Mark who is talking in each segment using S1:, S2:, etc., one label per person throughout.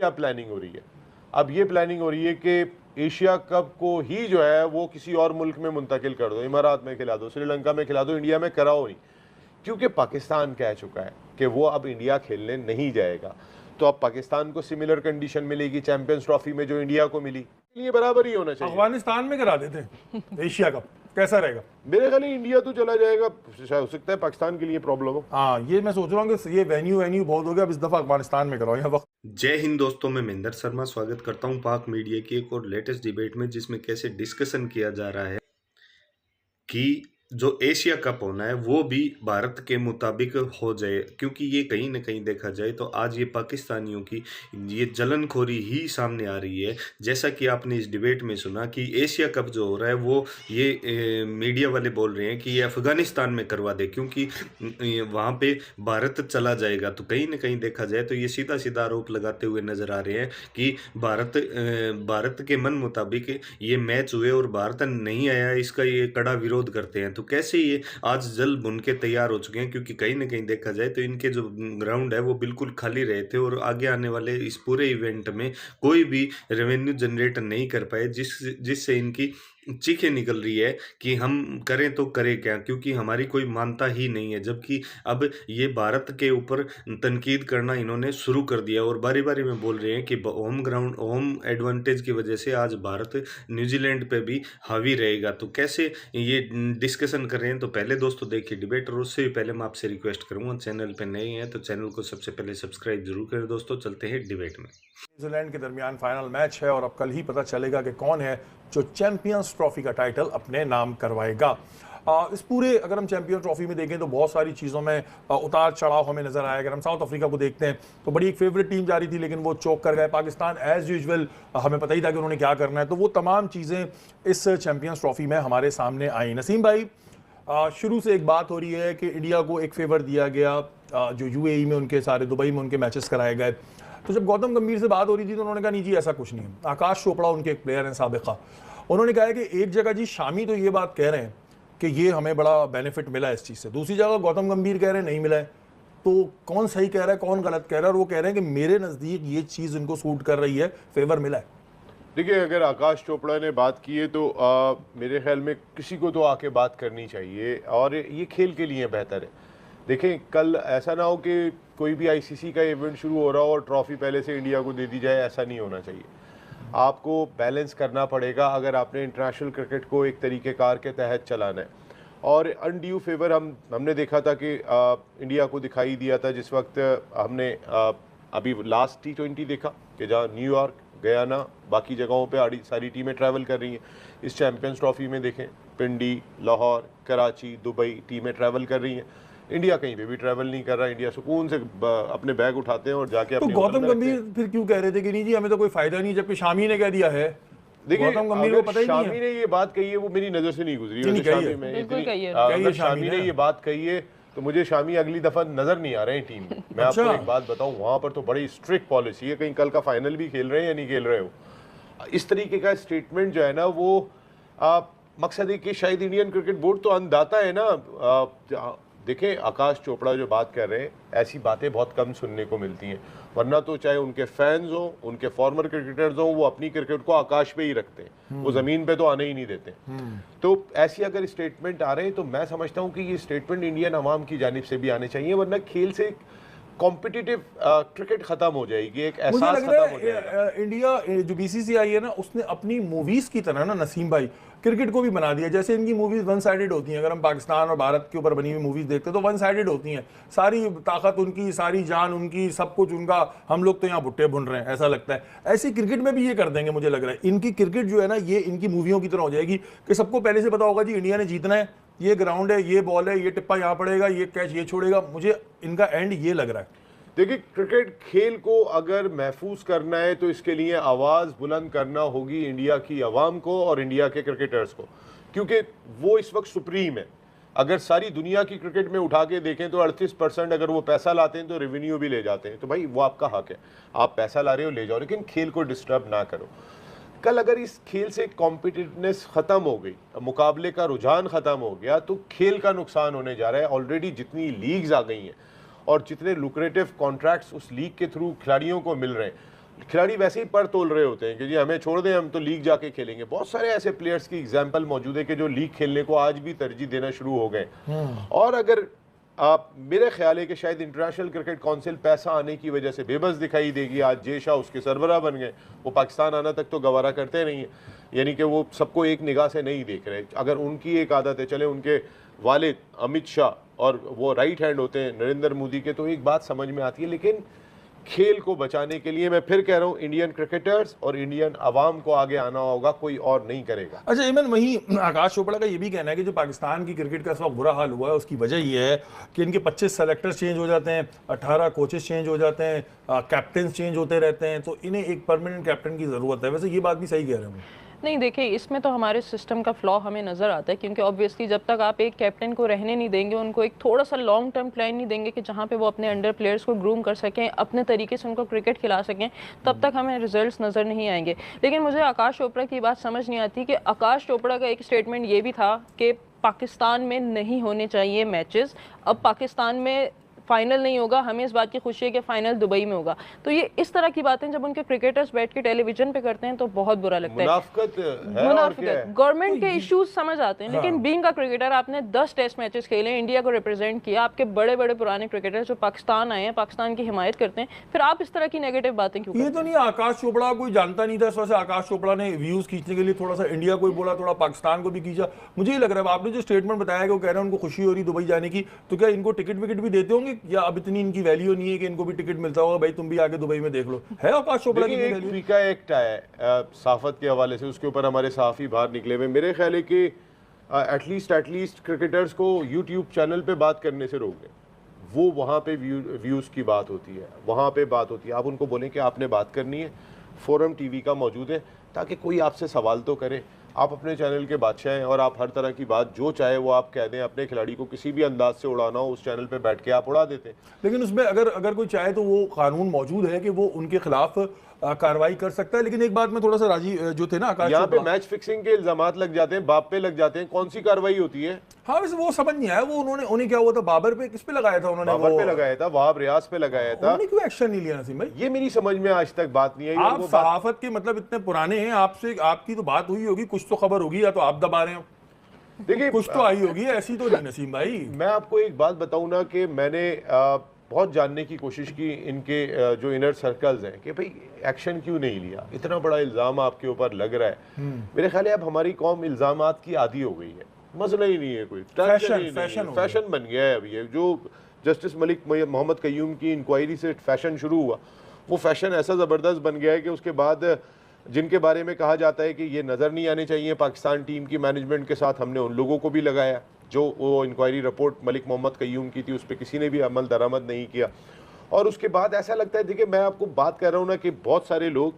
S1: क्या प्लानिंग हो रही है? अब ये प्लानिंग हो रही है कि एशिया कप को ही जो है वो किसी और मुल्क में मुंतकिल कर दो, इमारात में खिला दो, श्रीलंका में खिला दो, इंडिया में कराओ नहीं। क्योंकि पाकिस्तान कह चुका है कि वो अब इंडिया खेलने नहीं जाएगा। तो अब पाकिस्तान को सिमिलर कंडीशन मिलेगी चैंपियंस ट्रॉफी में जो इंडिया को मिली, ये बराबर ही होना चाहिए।
S2: अफगानिस्तान में करा देते एशिया कप, कैसा रहेगा?
S1: मेरे ख्याल इंडिया तो चला जाएगा, हो सकता है पाकिस्तान के लिए प्रॉब्लम हो।
S2: हाँ, ये मैं सोच रहा हूँ कि ये वेन्यू बहुत हो गया, अब इस दफा अफगानिस्तान में कराओ यहाँ वक्त।
S3: जय हिंद दोस्तों, मैं महेंद्र शर्मा स्वागत करता हूं पाक मीडिया की एक और लेटेस्ट डिबेट में, जिसमें कैसे डिस्कशन किया जा रहा है कि जो एशिया कप होना है वो भी भारत के मुताबिक हो जाए, क्योंकि ये कहीं ना कहीं देखा जाए तो आज ये पाकिस्तानियों की ये जलनखोरी ही सामने आ रही है। जैसा कि आपने इस डिबेट में सुना कि एशिया कप जो हो रहा है वो ये मीडिया वाले बोल रहे हैं कि ये अफगानिस्तान में करवा दे क्योंकि वहाँ पे भारत चला जाएगा। तो कहीं ना कहीं देखा जाए तो ये सीधा सीधा आरोप लगाते हुए नजर आ रहे हैं कि भारत के मन मुताबिक ये मैच हुए और भारत नहीं आया, इसका ये कड़ा विरोध करते हैं। तो कैसे ये आज जल भुन के तैयार हो चुके हैं, क्योंकि कहीं ना कहीं देखा जाए तो इनके जो ग्राउंड है वो बिल्कुल खाली रहे थे और आगे आने वाले इस पूरे इवेंट में कोई भी रेवेन्यू जनरेट नहीं कर पाए, जिससे इनकी चीखें निकल रही है कि हम करें तो करें क्या, क्योंकि हमारी कोई मानता ही नहीं है। जबकि अब ये भारत के ऊपर तनकीद करना इन्होंने शुरू कर दिया और बारी बारी में बोल रहे हैं कि होम एडवांटेज की वजह से आज भारत न्यूजीलैंड पे भी हावी रहेगा। तो कैसे ये डिस्कशन कर रहे हैं, तो पहले दोस्तों देखिए डिबेट, और उससे भी पहले मैं आपसे रिक्वेस्ट करूंगा, चैनल पे नए हैं तो चैनल को सबसे पहले सब्सक्राइब जरूर करें। दोस्तों चलते हैं डिबेट में।
S2: न्यूजीलैंड के दरमियान फाइनल मैच है और अब कल ही पता चलेगा कि कौन है जो चैंपियंस ट्रॉफी का टाइटल अपने नाम करवाएगा। इस पूरे अगर हम चैंपियंस ट्रॉफी में देखें तो बहुत सारी चीज़ों में उतार चढ़ाव हमें नजर आया। अगर हम साउथ अफ्रीका को देखते हैं तो बड़ी एक फेवरेट टीम जा रही थी लेकिन वो चौक कर गए। पाकिस्तान एज यूजुअल हमें पता ही था कि उन्होंने क्या करना है। तो वो तमाम चीज़ें इस चैंपियंस ट्रॉफी में हमारे सामने आई। नसीम भाई, शुरू से एक बात हो रही है कि इंडिया को एक फेवर दिया गया, जो यूएई में उनके सारे दुबई में उनके मैचेस कराए गए। तो जब गौतम गंभीर से बात हो रही थी तो उन्होंने कहा नहीं जी ऐसा कुछ नहीं है। आकाश चोपड़ा उनके एक प्लेयर हैं साबिका, उन्होंने कहा है कि एक जगह जी शामी तो ये बात कह रहे हैं कि ये हमें बड़ा बेनिफिट मिला है इस चीज़ से, दूसरी जगह गौतम गंभीर कह रहे हैं नहीं मिला है। तो कौन सही कह रहा है कौन गलत कह रहा है? और वो कह रहे हैं कि मेरे नज़दीक ये चीज़ इनको सूट कर रही है, फेवर मिला है।
S1: देखिए, अगर आकाश चोपड़ा ने बात की है तो मेरे ख्याल में किसी को तो आके बात करनी चाहिए और ये खेल के लिए बेहतर है। देखें, कल ऐसा ना हो कि कोई भी आईसीसी का इवेंट शुरू हो रहा हो और ट्रॉफी पहले से इंडिया को दे दी जाए, ऐसा नहीं होना चाहिए। आपको बैलेंस करना पड़ेगा अगर आपने इंटरनेशनल क्रिकेट को एक तरीक़ेकार के तहत चलाना है। और अनड्यू फेवर हमने देखा था कि इंडिया को दिखाई दिया था जिस वक्त हमने अभी लास्ट T20 देखा कि जहाँ न्यूयॉर्क, गयाना, बाकी जगहों पे सारी टीमें ट्रैवल कर रही हैं। इस चैंपियंस ट्रॉफी में देखें पिंडी, लाहौर, कराची, दुबई टीमें ट्रैवल कर रही हैं। इंडिया कहीं पे भी ट्रैवल नहीं कर रहा। इंडिया सुकून से अपने बैग उठाते हैं और जाके
S2: तो गौतम गंभीर फिर क्यों कह रहे थे कि नहीं जी हमें तो कोई फायदा नहीं, जबकि शामी ने कह दिया है?
S1: देखिए,
S2: गौतम गंभीर को पता ही नहीं है।
S1: शामी ने ये बात कही है, वो मेरी नजर से नहीं गुजरी। शामी ने ये बात कही है तो मुझे शामी अगली दफा नजर नहीं आ रहे हैं टीम में। मैं आपको एक बात बताऊं, वहां पर तो बड़ी स्ट्रिक्ट पॉलिसी है, कहीं कल का फाइनल भी खेल रहे हैं या नहीं खेल रहे हो। इस तरीके का स्टेटमेंट जो है ना वो मकसद है कि शायद इंडियन क्रिकेट बोर्ड तो अंदाता है ना। देखें, आकाश चोपड़ा जो बात कर रहे हैं, ऐसी बातें बहुत कम सुनने को मिलती हैं, वरना तो चाहे उनके फैंस हो, उनके फॉर्मर क्रिकेटर्स हो, वो अपनी क्रिकेट को आकाश पे ही रखते हैं, वो जमीन पे तो आने ही नहीं देते। तो ऐसी अगर स्टेटमेंट आ रहे हैं तो मैं समझता हूं कि ये स्टेटमेंट इंडियन अवाम की जानिब से भी आने चाहिए, वरना खेल से कॉम्पिटिटिव क्रिकेट खत्म हो जाएगी, एक एहसास खत्म हो जाएगा।
S2: इंडिया जो बीसीसीआई है ना, उसने अपनी मूवीज की तरह ना नसीम भाई क्रिकेट को भी बना दिया। जैसे इनकी मूवीज वन साइडेड होती हैं, अगर हम पाकिस्तान और भारत के ऊपर बनी हुई मूवीज देखते हैं तो वन साइडेड होती हैं। सारी ताकत उनकी, सारी जान उनकी, सब कुछ उनका, हम लोग तो यहाँ भुट्टे भुन रहे हैं, ऐसा लगता है। ऐसी क्रिकेट में भी ये कर देंगे, मुझे लग रहा है। इनकी क्रिकेट जो है ना, ये इनकी मूवियों की तरह हो जाएगी कि सबको पहले से पता होगा जी इंडिया ने जीतना है, ये ग्राउंड है, ये बॉल है, ये टिप्पा यहाँ पड़ेगा, ये कैच ये छोड़ेगा। मुझे इनका एंड ये लग रहा है।
S1: देखिए, क्रिकेट खेल को अगर महफूज करना है तो इसके लिए आवाज़ बुलंद करना होगी इंडिया की आवाम को और इंडिया के क्रिकेटर्स को, क्योंकि वो इस वक्त सुप्रीम है। अगर सारी दुनिया की क्रिकेट में उठा के देखें तो 38% अगर वो पैसा लाते हैं तो रेवेन्यू भी ले जाते हैं। तो भाई वो आपका हक है, आप पैसा ला रहे हो ले जाओ, लेकिन खेल को डिस्टर्ब ना करो। कल अगर इस खेल से कॉम्पिटिटिवनेस ख़त्म हो गई, मुकाबले का रुझान ख़त्म हो गया, तो खेल का नुकसान होने जा रहा है। ऑलरेडी जितनी लीग्स आ गई हैं और जितने लुक्रेटिव कॉन्ट्रैक्ट्स उस लीग के थ्रू खिलाड़ियों को मिल रहे हैं, खिलाड़ी वैसे ही पर तोल रहे होते हैं कि जी हमें छोड़ दें, हम तो लीग जाके खेलेंगे। बहुत सारे ऐसे प्लेयर्स की एग्जांपल मौजूद है कि जो लीग खेलने को आज भी तरजीह देना शुरू हो गए। और अगर आप, मेरे ख्याल है कि शायद इंटरनेशनल क्रिकेट काउंसिल पैसा आने की वजह से बेबस दिखाई देगी। आज जे शाह उसके सरबराह बन गए, वो पाकिस्तान आना तक तो गवारा करते नहीं है, यानी कि वो सबको एक निगाह से नहीं देख रहे। अगर उनकी एक आदत है, चले उनके वालिद अमित शाह और वो राइट हैंड होते हैं नरेंद्र मोदी के, तो एक बात समझ में आती है। लेकिन खेल को बचाने के लिए मैं फिर कह रहा हूँ, इंडियन क्रिकेटर्स और इंडियन अवाम को आगे आना होगा, कोई और नहीं करेगा।
S2: अच्छा इमन, वहीं आकाश चोपड़ा का ये भी कहना है कि जो पाकिस्तान की क्रिकेट का इस वक्त बुरा हाल हुआ है उसकी वजह ये है कि इनके 25 सेलेक्टर्स चेंज हो जाते हैं, 18 कोचेस चेंज हो जाते हैं, कैप्टन चेंज होते रहते हैं, तो इन्हें एक परमानेंट कैप्टन की ज़रूरत है। वैसे ये बात भी सही कह रहे हैं।
S4: नहीं, देखिए इसमें तो हमारे सिस्टम का फ्लॉ हमें नज़र आता है, क्योंकि ऑब्वियसली जब तक आप एक कैप्टन को रहने नहीं देंगे, उनको एक थोड़ा सा लॉन्ग टर्म प्लान नहीं देंगे कि जहाँ पे वो अपने अंडर प्लेयर्स को ग्रूम कर सकें, अपने तरीके से उनको क्रिकेट खिला सकें, तब तक हमें रिजल्ट्स नज़र नहीं आएंगे। लेकिन मुझे आकाश चोपड़ा की बात समझ नहीं आती कि आकाश चोपड़ा का एक स्टेटमेंट ये भी था कि पाकिस्तान में नहीं होने चाहिए मैचेस। अब पाकिस्तान में फाइनल नहीं होगा, हमें इस बात की खुशी है कि फाइनल दुबई में होगा। तो ये इस तरह की बातें जब उनके क्रिकेटर्स बैठ के टेलीविजन पे करते हैं तो बहुत बुरा लगता है।
S1: मुनाफिकत है और क्या है?
S4: गवर्नमेंट के इश्यूज समझ आते हैं, लेकिन बीइंग अ क्रिकेटर आपने 10 टेस्ट मैचेस खेले, इंडिया को रिप्रेजेंट किया, आपके बड़े बड़े पुराने क्रिकेटर जो पाकिस्तान आए हैं, पाकिस्तान की हिमायत करते हैं, फिर आप इस तरह की नेगेटिव बातें क्यों?
S2: ये तो नहीं, आकाश चोपड़ा कोई जानता नहीं था, इस वजह से आकाश चोपड़ा ने व्यूज खींचने के लिए थोड़ा सा इंडिया को भी बोला, थोड़ा पाकिस्तान को भी खींचा। मुझे ये लग रहा है आपने जो स्टेटमेंट बताया कि वो कह रहे हैं उनको खुशी हो रही दुबई जाने की, तो क्या इनको टिकट विकेट भी देते होंगे, या अब इतनी इनकी वैल्यू नहीं है कि इनको भी टिकट मिलता होगा, भाई तुम भी आगे दुबई में देख लो? है आकाश चोपड़ा की
S1: एक
S2: वैल्यू?
S1: फ्रीका एक्ट है सहाफत के हवाले से, उसके ऊपर हमारे सहाफी बाहर निकले हुए। मेरे ख्याल है कि एटलीस्ट क्रिकेटर्स को यूट्यूब चैनल पे बात करने से रोक दें। वो वहाँ पे व्यूज़ की बात होती है, वहाँ पे बात होती है। आप उनको बोलें कि आपने बात करनी है, फोरम टीवी का मौजूद है, ताकि कोई आपसे सवाल तो करे। आप अपने चैनल के बादशाह हैं और आप हर तरह की बात जो चाहे वो आप कह दें। अपने खिलाड़ी को किसी भी अंदाज से उड़ाना हो, उस चैनल पे बैठ के आप उड़ा देते हैं।
S2: लेकिन उसमें अगर कोई चाहे तो वो कानून मौजूद है कि वो उनके खिलाफ कार्रवाई कर सकता है। लेकिन एक बात में थोड़ा सा राजी जो थे ना आकाश,
S1: यहाँ पे मैच फिक्सिंग के इल्जामात लग जाते हैं, बाप पे लग जाते हैं, कौन सी कार्रवाई होती है?
S2: हाँ वैसे वो समझ नहीं आया, वो उन्हें क्या हुआ था, बाबर पे किस पे लगाया था उन्होंने?
S1: बाबर पे लगाया था, वहाब रियाज पे लगाया था।
S2: उन्होंने क्यों एक्शन नहीं लिया नसीम भाई?
S1: ये मेरी समझ में आज तक बात नहीं आई।
S2: आप सहाफत के मतलब इतने पुराने हैं, आपसे आपकी तो बात हुई होगी, कुछ तो खबर होगी, या तो आप दबा रहे हो,
S1: देखिए
S2: कुछ तो आई होगी, ऐसी तो नहीं नसीम भाई।
S1: मैं आपको एक बात बताऊं ना कि मैंने बहुत जानने की कोशिश की इनके जो इनर सर्कल्स हैं कि भाई एक्शन क्यों नहीं लिया, इतना बड़ा इल्ज़ाम आपके ऊपर लग रहा है। मेरे ख्याल है अब हमारी कौम इल्ज़ामात की आदी हो गई है, मसला ही नहीं है कोई, फैशन बन गया है। अभी जो जस्टिस मलिक मोहम्मद कयूम की इंक्वायरी से फैशन शुरू हुआ, वो फैशन ऐसा ज़बरदस्त बन गया है कि उसके बाद जिनके बारे में कहा जाता है कि ये नज़र नहीं आने चाहिए पाकिस्तान टीम की मैनेजमेंट के साथ, हमने उन लोगों को भी लगाया। जो वो इंक्वायरी रिपोर्ट मलिक मोहम्मद कयूम की थी, उस पर किसी ने भी अमल दरामद नहीं किया। और उसके बाद ऐसा लगता है, देखिए मैं आपको बात कर रहा हूँ ना कि बहुत सारे लोग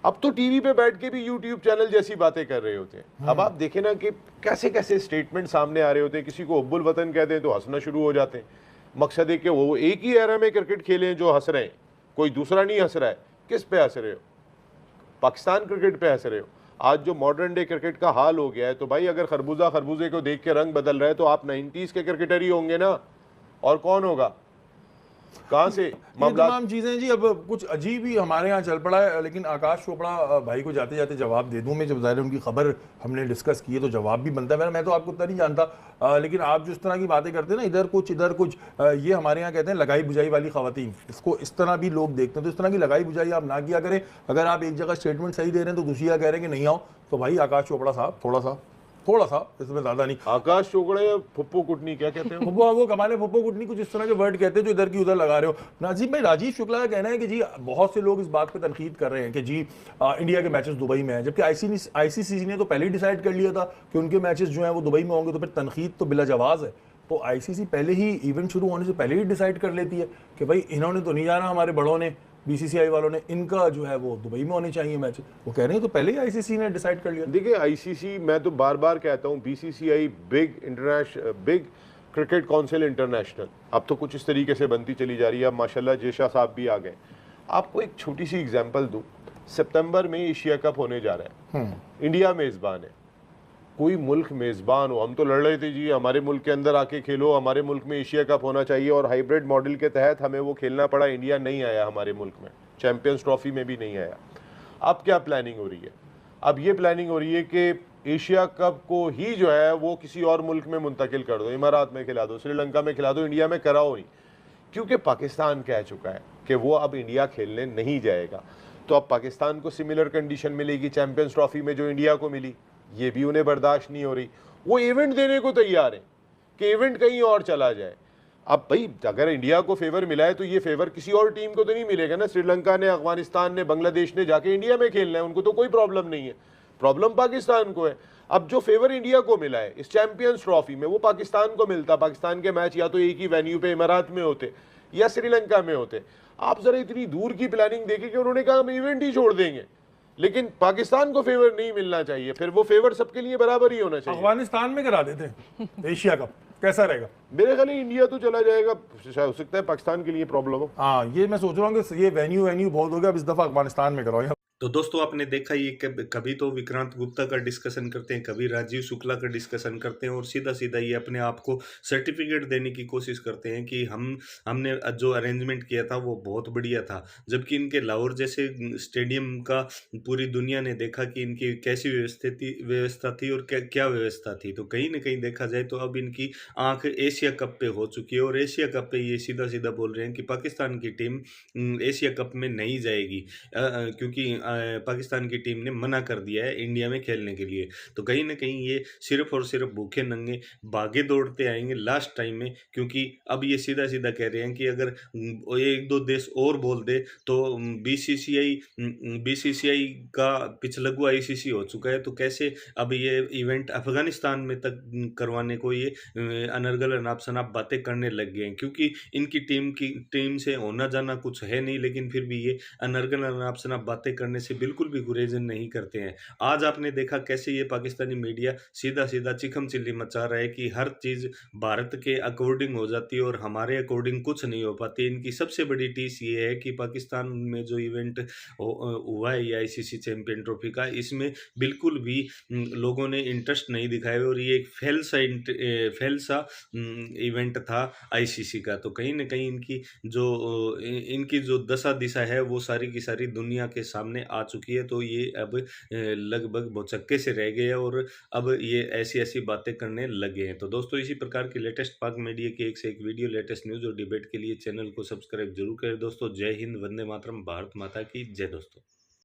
S1: अब तो टीवी पे बैठ के भी यूट्यूब चैनल जैसी बातें कर रहे होते हैं। अब आप देखें ना कि कैसे कैसे स्टेटमेंट सामने आ रहे होते हैं, किसी को हुब्बुल वतन कह दें तो हंसना शुरू हो जाते हैं। मकसद है कि वो एक ही एरा में क्रिकेट खेलें जो हंस रहे हैं, कोई दूसरा नहीं हंस रहा है। किस पे हंस रहे हो? पाकिस्तान क्रिकेट पे हंस रहे हो। आज जो मॉडर्न डे क्रिकेट का हाल हो गया है, तो भाई अगर खरबूजे को देख के रंग बदल रहा है तो आप 90s के क्रिकेटर ही होंगे ना, और कौन होगा? कहाँ से
S2: तमाम चीजें जी। अब कुछ अजीब ही हमारे यहाँ चल पड़ा है। लेकिन आकाश चोपड़ा भाई को जाते जाते जवाब दे दूं मैं, जब ज़ाहिर उनकी खबर हमने डिस्कस की है तो जवाब भी बनता है। मैं तो आपको उतना नहीं जानता, लेकिन आप जिस तरह की बातें करते हैं ना, इधर कुछ ये हमारे यहाँ कहते हैं लगाई बुझाई वाली खवातीन, इसको इस तरह भी लोग देखते हैं। तो इस तरह की लगाई बुझाई आप ना किया करें। अगर आप एक जगह स्टेटमेंट सही दे रहे हैं तो दूसरी जगह कह रहे हैं कि नहीं आओ, तो भाई आकाश चोपड़ा साहब थोड़ा सा इसमें ज्यादा नहीं।
S1: आकाश चोपड़ा या फुप्पो कुटनी क्या कहते हैं?
S2: वो कमाले फुप्पो कुटनी, कुछ इस तरह के वर्ड कहते हैं जो इधर की उधर लगा रहे हो। नाजिम भाई, राजीव शुक्ला का कहना है कि जी बहुत से लोग इस बात पे तनकीद कर रहे हैं कि जी इंडिया के मैचेस दुबई में हैं, जबकि आईसीसी ने तो पहले ही डिसाइड कर लिया था कि उनके मैचेस जो हैं वो दुबई में होंगे, तो फिर तनकीद तो बिला जवाज है। तो आईसीसी पहले ही इवेंट शुरू होने से पहले ही डिसाइड कर लेती है कि भाई इन्होंने तो नहीं जाना, हमारे बड़ों ने, बीसीसीआई वालों ने, इनका जो है वो दुबई में होने चाहिए मैच। वो कह रहे हैं तो पहले ही आईसीसी ने डिसाइड कर लिया।
S1: देखिए आईसीसी, मैं तो बार बार कहता हूँ, BCCI big cricket council international, अब तो कुछ इस तरीके से बनती चली जा रही है। अब माशाल्लाह जेशा साहब भी आ गए। आपको एक छोटी सी एग्जांपल दूं, सितंबर में एशिया कप होने जा रहा है, इंडिया मेजबान है। कोई मुल्क मेजबान हो, हम तो लड़ रहे थे जी हमारे मुल्क के अंदर आके खेलो, हमारे मुल्क में एशिया कप होना चाहिए, और हाइब्रिड मॉडल के तहत हमें वो खेलना पड़ा, इंडिया नहीं आया हमारे मुल्क में। चैंपियंस ट्रॉफी में भी नहीं आया। अब क्या प्लानिंग हो रही है? अब ये प्लानिंग हो रही है कि एशिया कप को ही जो है वो किसी और मुल्क में मुंतकिल कर दो, इमारात में खिला दो, श्रीलंका में खिला दो, इंडिया में कराओ नहीं, क्योंकि पाकिस्तान कह चुका है कि वो अब इंडिया खेलने नहीं जाएगा। तो अब पाकिस्तान को सिमिलर कंडीशन मिलेगी चैंपियंस ट्रॉफी में जो इंडिया को मिली, ये भी उन्हें बर्दाश्त नहीं हो रही। वो इवेंट देने को तैयार है कि इवेंट कहीं और चला जाए। अब भाई अगर इंडिया को फेवर मिला है तो ये फेवर किसी और टीम को तो नहीं मिलेगा ना। श्रीलंका ने, अफगानिस्तान ने, बांग्लादेश ने जाके इंडिया में खेलना है, उनको तो कोई प्रॉब्लम नहीं है, प्रॉब्लम पाकिस्तान को है। अब जो फेवर इंडिया को मिला है इस चैंपियंस ट्रॉफी में वो पाकिस्तान को मिलता, पाकिस्तान के मैच या तो एक ही वेन्यू पे इमारात में होते या श्रीलंका में होते। आप जरा इतनी दूर की प्लानिंग देखिए कि उन्होंने कहा हम इवेंट ही छोड़ देंगे, लेकिन पाकिस्तान को फेवर नहीं मिलना चाहिए, फिर वो फेवर सबके लिए बराबर ही होना चाहिए।
S2: अफगानिस्तान में करा देते एशिया कप, कैसा रहेगा?
S1: मेरे ख्याल इंडिया तो चला जाएगा, हो सकता है पाकिस्तान के लिए प्रॉब्लम हो।
S2: हाँ, ये मैं सोच रहा हूँ कि ये वेन्यू बहुत हो गया, अब इस दफा अफगानिस्तान में कराओ।
S3: तो दोस्तों आपने देखा ये कभी तो विक्रांत गुप्ता का डिस्कशन करते हैं, कभी राजीव शुक्ला का डिस्कशन करते हैं, और सीधा सीधा ये अपने आप को सर्टिफिकेट देने की कोशिश करते हैं कि हमने जो अरेंजमेंट किया था वो बहुत बढ़िया था, जबकि इनके लाहौर जैसे स्टेडियम का पूरी दुनिया ने देखा कि इनकी कैसी व्यवस्था थी और क्या व्यवस्था थी। तो कहीं ना कहीं देखा जाए तो अब इनकी आंख एशिया कप पे हो चुकी है, और एशिया कप पे ये सीधा सीधा बोल रहे हैं कि पाकिस्तान की टीम एशिया कप में नहीं जाएगी, क्योंकि पाकिस्तान की टीम ने मना कर दिया है इंडिया में खेलने के लिए। तो कहीं ना कहीं ये सिर्फ और सिर्फ भूखे नंगे भागे दौड़ते आएंगे लास्ट टाइम में, क्योंकि अब ये सीधा सीधा कह रहे हैं कि अगर एक दो देश और बोल दे तो बीसीसीआई का पिछलगू आईसीसी हो चुका है, तो कैसे अब ये इवेंट अफगानिस्तान में तक करवाने को ये अनर्गल अनाप शनाप बातें करने लग गए हैं, क्योंकि इनकी टीम से होना जाना कुछ है नहीं, लेकिन फिर भी ये अनर्गल अनाप शनाप बातें करने से बिल्कुल भी गुरेजन नहीं करते हैं। आज आपने देखा कैसे ये पाकिस्तानी मीडिया सीधा सीधा चिकम चिल्ली मचा रहा है कि हर चीज भारत के अकॉर्डिंग हो जाती है और हमारे अकॉर्डिंग कुछ नहीं हो पाती। इनकी सबसे बड़ी टीस ये है कि पाकिस्तान में जो इवेंट हुआ है ये आईसीसी चैंपियन ट्रॉफी का, इसमें बिल्कुल भी लोगों ने इंटरेस्ट नहीं दिखाया और ये एक फेल सा इवेंट था आईसीसी का। तो कहीं ना कहीं इनकी जो दशा दिशा है वो सारी की सारी दुनिया के सामने आ चुकी है। तो ये अब लगभग भौचक्के से रह गए और अब ये ऐसी ऐसी बातें करने लगे हैं। तो दोस्तों इसी प्रकार की लेटेस्ट पाक मीडिया की एक से एक वीडियो, लेटेस्ट न्यूज़ और डिबेट के लिए चैनल को सब्सक्राइब जरूर करें दोस्तों। जय हिंद, वंदे मातरम, भारत माता की जय दोस्तों।